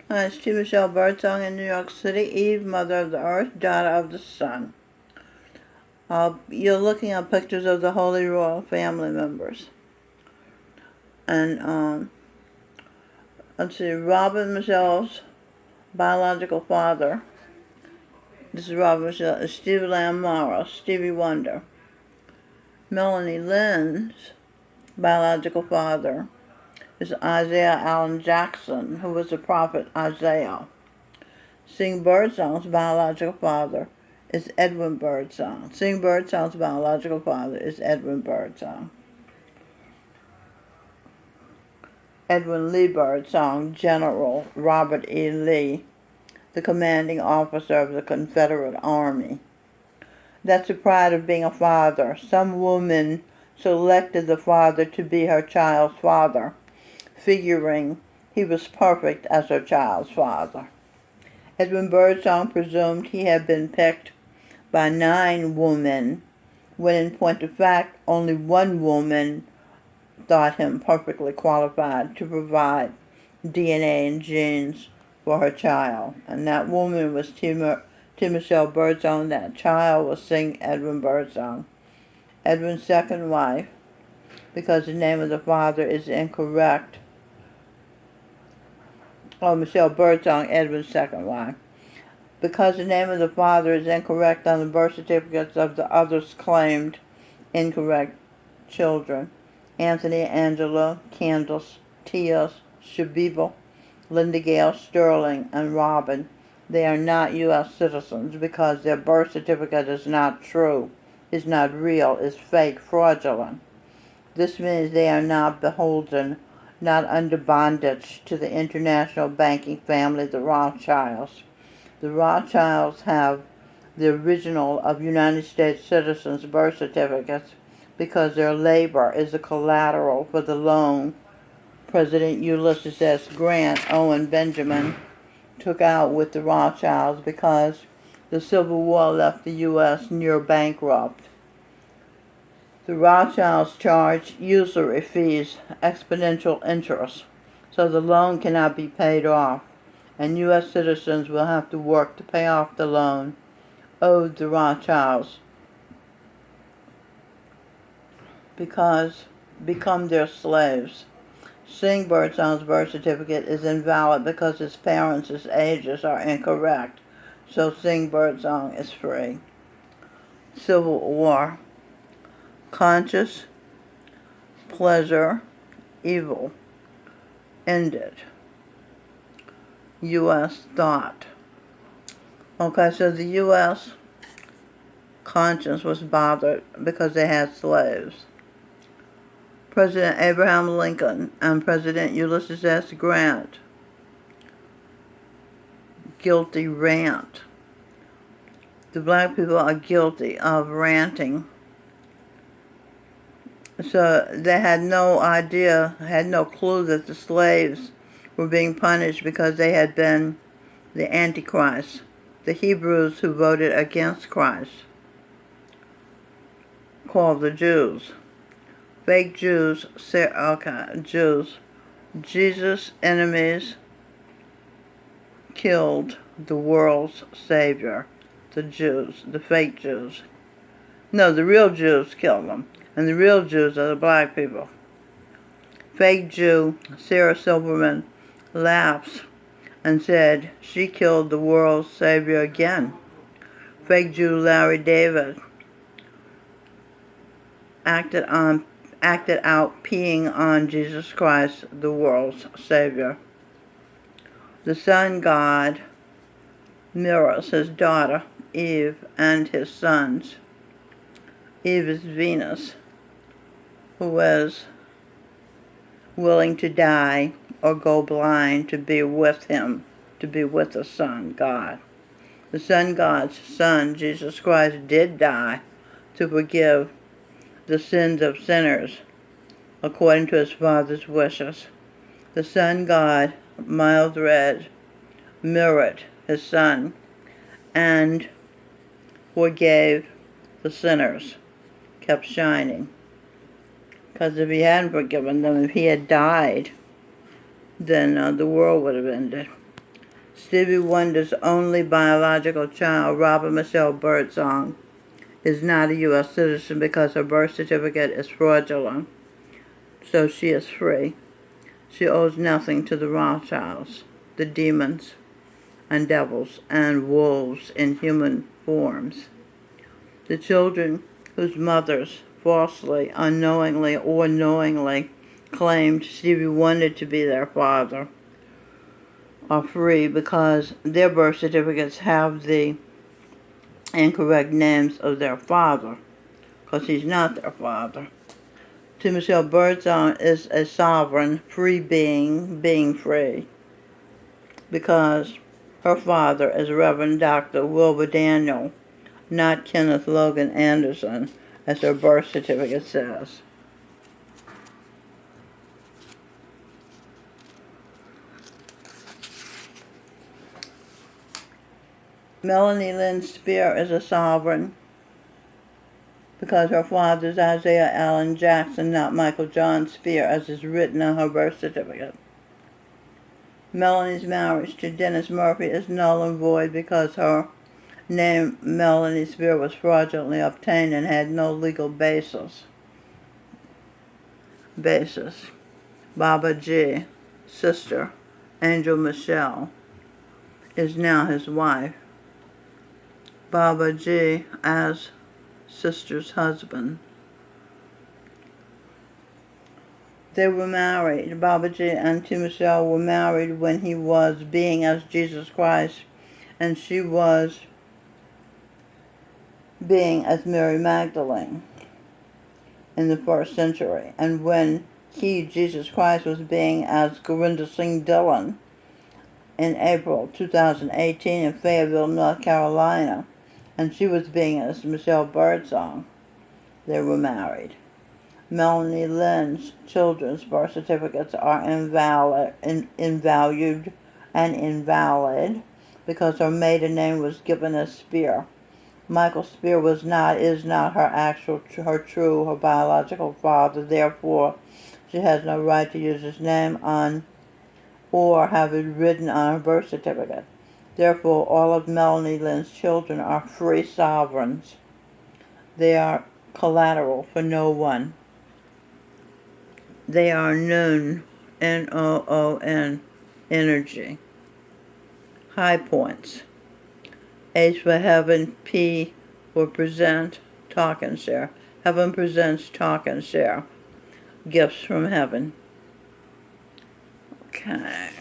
It's T. Michelle Birdsong in New York City. Eve, mother of the earth, daughter of the sun. You're looking at pictures of the Holy Royal family members. And let's see, Robin Michelle's biological father. This is Robin Michelle. Is Stevie Lamb Morrow, Stevie Wonder. Melanie Lynn's biological father is Isaiah Allen Jackson, who was the prophet Isaiah. Sing Birdsong's biological father is Edwin Birdsong. Sing Birdsong's biological father is Edwin Birdsong. Edwin Lee Birdsong, General Robert E. Lee, the commanding officer of the Confederate Army. That's the pride of being a father. Some woman selected the father to be her child's father, figuring he was perfect as her child's father. Edwin Birdsong presumed he had been picked by 9 women, when in point of fact only one woman thought him perfectly qualified to provide DNA and genes for her child. And that woman was T. Michelle Birdsong. That child was Sing Edwin Birdsong. Edwin's second wife, because the name of the father is incorrect. Michelle Birdsong, Edwin's second wife. Because the name of the father is incorrect on the birth certificates of the others claimed incorrect children, Anthony, Angela, Candace, Tia, Shabibel, Linda Gale, Sterling, and Robin, they are not U.S. citizens because their birth certificate is not true, is not real, is fake, fraudulent. This means they are not beholden, not under bondage to the international banking family, the Rothschilds. The Rothschilds have the original of United States citizens' birth certificates because their labor is a collateral for the loan President Ulysses S. Grant, Owen Benjamin, took out with the Rothschilds because the Civil War left the U.S. near bankrupt. The Rothschilds charge usury fees, exponential interest, so the loan cannot be paid off, and U.S. citizens will have to work to pay off the loan owed the Rothschilds because become their slaves. Sing Birdsong's birth certificate is invalid because his parents' ages are incorrect, so Sing Birdsong is free. Civil War. Conscious pleasure, evil, ended. U.S. thought. Okay, so the U.S. conscience was bothered because they had slaves. President Abraham Lincoln and President Ulysses S. Grant, guilty rant. The black people are guilty of ranting. So they had no idea, had no clue that the slaves were being punished because they had been the Antichrist, the Hebrews who voted against Christ, called the Jews. Fake Jews, Jews. Jesus' enemies killed the world's Savior, the Jews, the fake Jews. No, the real Jews killed them, and the real Jews are the black people. Fake Jew Sarah Silverman laughs and said she killed the world's Savior again. Fake Jew Larry David acted out peeing on Jesus Christ, the world's Savior. The sun god mirrors his daughter, Eve, and his sons. Eve is Venus, who was willing to die or go blind to be with him, to be with the sun god. The sun god's son, Jesus Christ, did die to forgive the sins of sinners, according to his Father's wishes. The sun god, mild red, mirrored his son and forgave the sinners, kept shining. Because if he hadn't forgiven them, if he had died, then the world would have ended. Stevie Wonder's only biological child, Robert Michelle Birdsong, is not a U.S. citizen because her birth certificate is fraudulent, so she is free. She owes nothing to the Rothschilds, the demons and devils and wolves in human forms. The children whose mothers falsely, unknowingly, or knowingly claimed Stevie Wonder to be their father are free because their birth certificates have the incorrect names of their father, because he's not their father. To Michelle Birdsong is a sovereign, free being free, because her father is Reverend Dr. Wilbur Daniel, not Kenneth Logan Anderson, as her birth certificate says. Melanie Lynn Spear is a sovereign because her father is Isaiah Allen Jackson, not Michael John Spear, as is written on her birth certificate. Melanie's marriage to Dennis Murphy is null and void because her name Melanie Spear was fraudulently obtained and had no legal basis. Baba G, sister, Angel Michelle, is now his wife. Baba G as sister's husband. They were married. Baba G and T. Michelle were married when he was being as Jesus Christ and she was being as Mary Magdalene in the first century. And when he, Jesus Christ, was being as Gurinder Singh Dhillon in April 2018 in Fayetteville, North Carolina, and she was being as Michelle Birdsong, they were married. Melanie Lynn's children's birth certificates are invalid because her maiden name was given as Spear. Michael Spear is not her biological father. Therefore, she has no right to use his name on or have it written on her birth certificate. Therefore, all of Melanie Lynn's children are free sovereigns. They are collateral for no one. They are noon, N-O-O-N, energy. High points. H for heaven, P for present, talk and share. Heaven presents, talk and share. Gifts from heaven. Okay.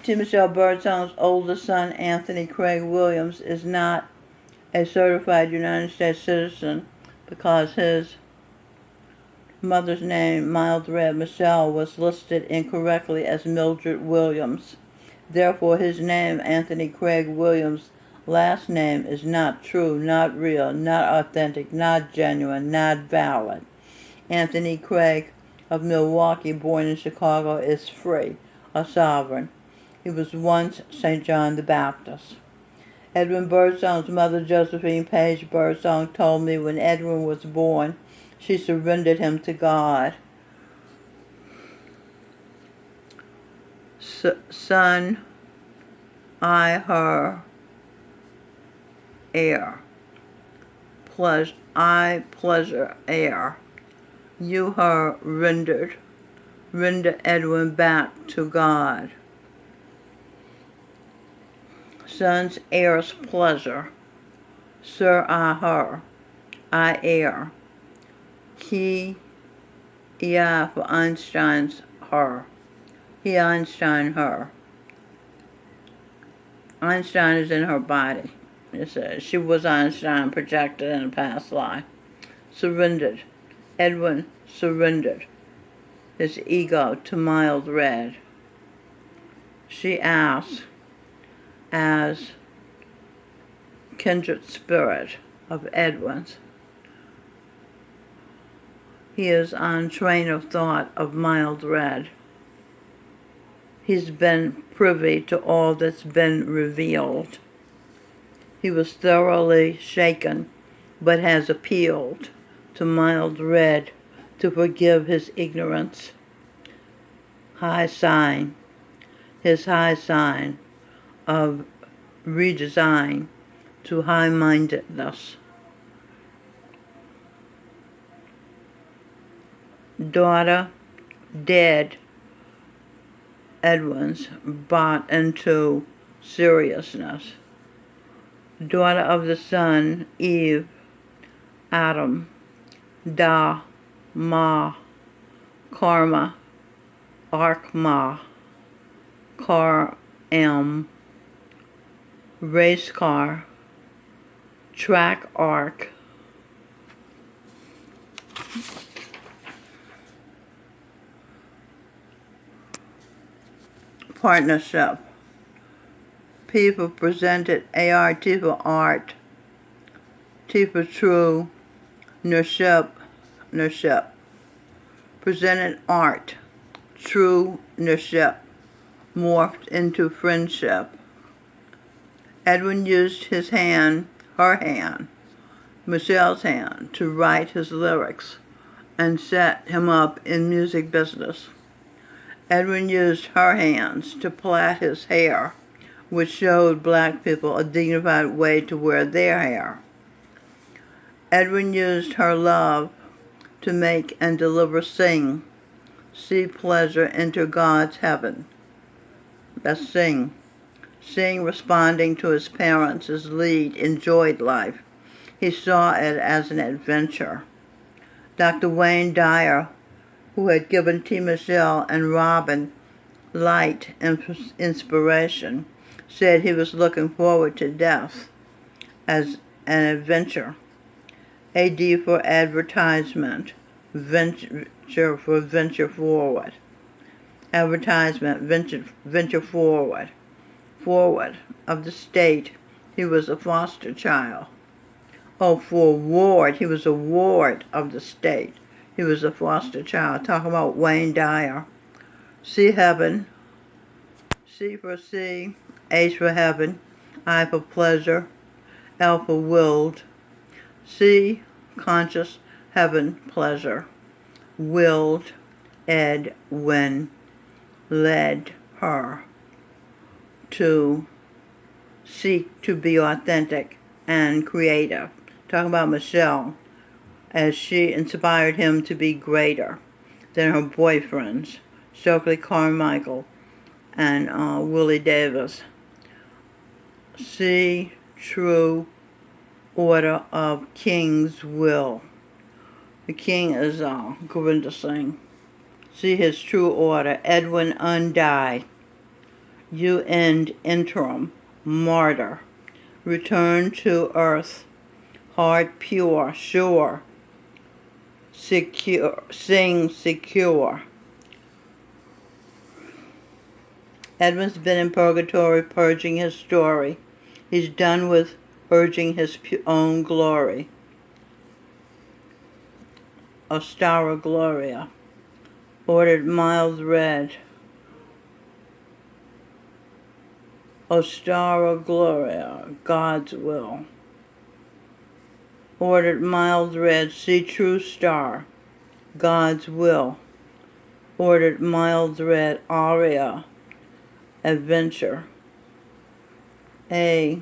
T. Michelle Birdsong's oldest son, Anthony Craig Williams, is not a certified United States citizen because his mother's name, Mildred Michelle, was listed incorrectly as Mildred Williams. Therefore, his name, Anthony Craig Williams' last name, is not true, not real, not authentic, not genuine, not valid. Anthony Craig of Milwaukee, born in Chicago, is free, a sovereign. He was once St. John the Baptist. Edwin Birdsong's mother, Josephine Page Birdsong, told me when Edwin was born, she surrendered him to God. Son, I, her, heir. I, pleasure, heir. You, her, rendered. Render Edwin back to God. Son's heir's pleasure. Sir, I, her. I, heir. He, I for Einstein's her. He, Einstein, her. Einstein is in her body. It says she was Einstein projected in a past life. Surrendered. Edwin surrendered his ego to Mildred. She asked, as kindred spirit of Edwin's. He is on train of thought of Mildred. He's been privy to all that's been revealed. He was thoroughly shaken, but has appealed to Mildred to forgive his ignorance. High sign. his high sign of redesign to high-mindedness. Daughter, dead, Edwin's brought into seriousness. Daughter of the sun, Eve, Adam, Da, Ma, Karma, Arkma, Kar-M, race car, track arc, partnership. People presented ART for art, T for true, nurship, presented art, true nurship, morphed into friendship. Edwin used his hand, her hand, Michelle's hand, to write his lyrics and set him up in music business. Edwin used her hands to plait his hair, which showed black people a dignified way to wear their hair. Edwin used her love to make and deliver sing, see pleasure enter God's heaven. That's sing. Sing responding to his parents' lead, enjoyed life. He saw it as an adventure. Dr. Wayne Dyer, who had given T. Michelle and Robin light and inspiration, said he was looking forward to death as an adventure. AD for advertisement, venture for venture forward. Advertisement, venture forward. Forward of the state, he was a foster child. Oh, for ward, he was a ward of the state. He was a foster child. Talk about Wayne Dyer. See heaven, C for see, H for heaven, I for pleasure, L for willed. C, conscious, heaven, pleasure. Willed, Edwin, led her to seek to be authentic and creative. Talking about Michelle, as she inspired him to be greater than her boyfriends, Stokely Carmichael and Willie Davis. See true order of king's will. The king is Govinda Singh. See his true order. Edwin undied. You end interim, martyr. Return to earth, heart pure, sure, secure, sing secure. Edwin's been in purgatory purging his story. He's done with purging his own glory. Ostara Gloria, ordered mild red. Ostara Gloria, God's will. Ordered mild red, see true star, God's will. Ordered mild red, aria, adventure. A,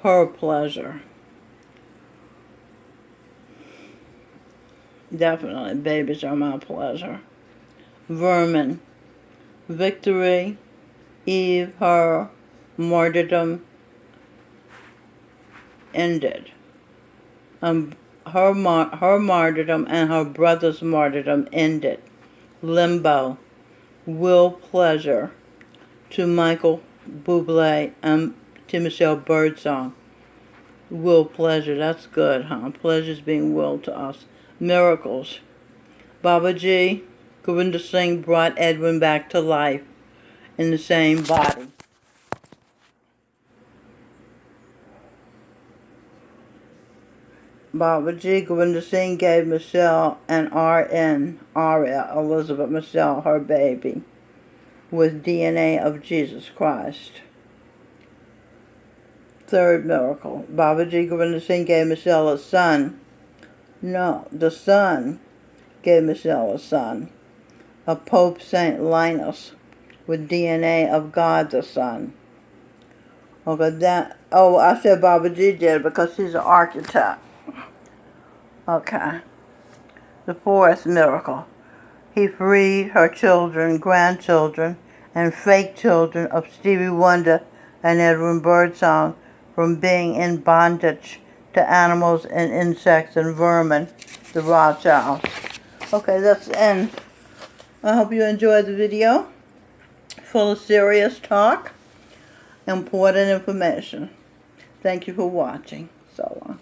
her pleasure. Definitely, babies are my pleasure. Vermin, victory, Eve, her martyrdom ended. Her martyrdom and her brother's martyrdom ended. Limbo, will pleasure, to Michael Bublé and to Michelle Birdsong. Will pleasure, that's good, huh? Pleasure's being willed to us. Miracles. Babaji, Govinda Singh brought Edwin back to life in the same body. Babaji Govinda Singh gave Michelle an RN, Aria, Elizabeth Michelle, her baby, with DNA of Jesus Christ. Third miracle. Babaji Govinda Singh gave Michelle a son. No, the son gave Michelle a son. A Pope Saint Linus with DNA of God the Son. Okay, I said Baba G did because he's an architect. Okay. The fourth miracle. He freed her children, grandchildren, and fake children of Stevie Wonder and Edwin Birdsong from being in bondage to animals and insects and vermin, the Rothschilds. Okay, that's the end. I hope you enjoyed the video. Full of serious talk, important information. Thank you for watching. So long.